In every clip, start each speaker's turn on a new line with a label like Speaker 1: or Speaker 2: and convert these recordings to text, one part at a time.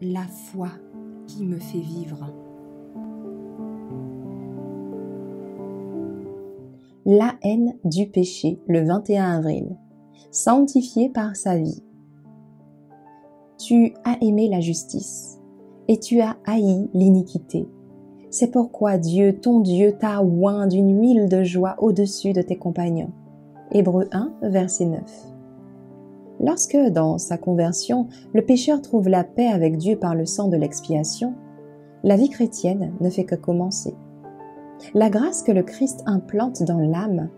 Speaker 1: la foi qui me fait vivre. La haine du péché, le 21 avril, sanctifié par sa vie. Tu as aimé la justice et tu as haï l'iniquité. C'est pourquoi Dieu, ton Dieu, t'a oint d'une huile de joie au-dessus de tes compagnons. Hébreux 1, verset 9. Lorsque, dans sa conversion, le pécheur trouve la paix avec Dieu par le sang de l'expiation, la vie chrétienne ne fait que commencer. La grâce que le Christ implante dans l'âme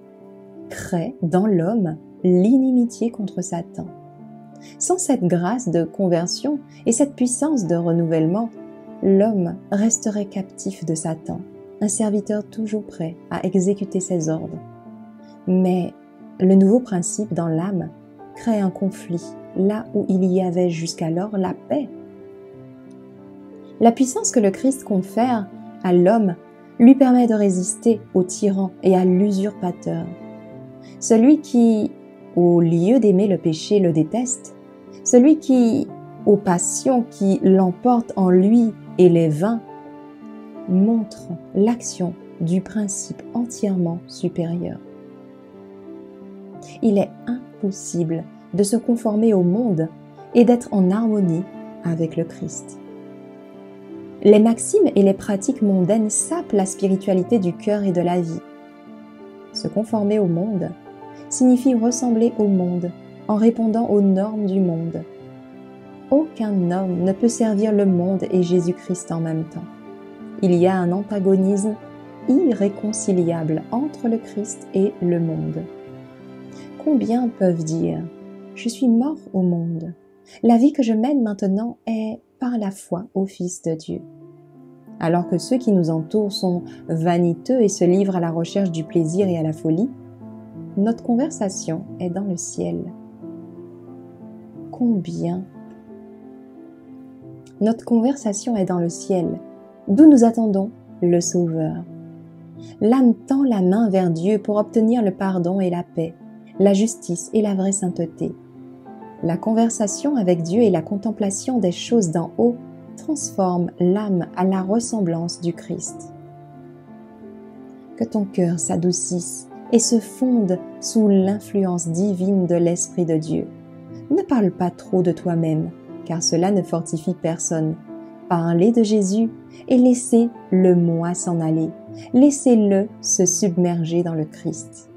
Speaker 1: crée dans l'homme l'inimitié contre Satan. Sans cette grâce de conversion et cette puissance de renouvellement, l'homme resterait captif de Satan, un serviteur toujours prêt à exécuter ses ordres. Mais le nouveau principe dans l'âme crée un conflit là où il y avait jusqu'alors la paix. La puissance que le Christ confère à l'homme lui permet de résister au tyran et à l'usurpateur. Celui qui, au lieu d'aimer le péché, le déteste, celui qui, aux passions qui l'emportent en lui et les vainc, montre l'action du principe entièrement supérieur. Il est impossible de se conformer au monde et d'être en harmonie avec le Christ. Les maximes et les pratiques mondaines sapent la spiritualité du cœur et de la vie. Se conformer au monde signifie ressembler au monde en répondant aux normes du monde. Aucun homme ne peut servir le monde et Jésus-Christ en même temps. Il y a un antagonisme irréconciliable entre le Christ et le monde. Combien peuvent dire « Je suis mort au monde. La vie que je mène maintenant est par la foi au Fils de Dieu. » Alors que ceux qui nous entourent sont vaniteux et se livrent à la recherche du plaisir et à la folie, notre conversation est dans le ciel. Combien? Notre conversation est dans le ciel, d'où nous attendons le Sauveur. L'âme tend la main vers Dieu pour obtenir le pardon et la paix, la justice et la vraie sainteté. La conversation avec Dieu et la contemplation des choses d'en haut transforment l'âme à la ressemblance du Christ. Que ton cœur s'adoucisse et se fonde sous l'influence divine de l'Esprit de Dieu. Ne parle pas trop de toi-même, car cela ne fortifie personne. Parlez de Jésus et laissez le moi s'en aller. Laissez-le se submerger dans le Christ.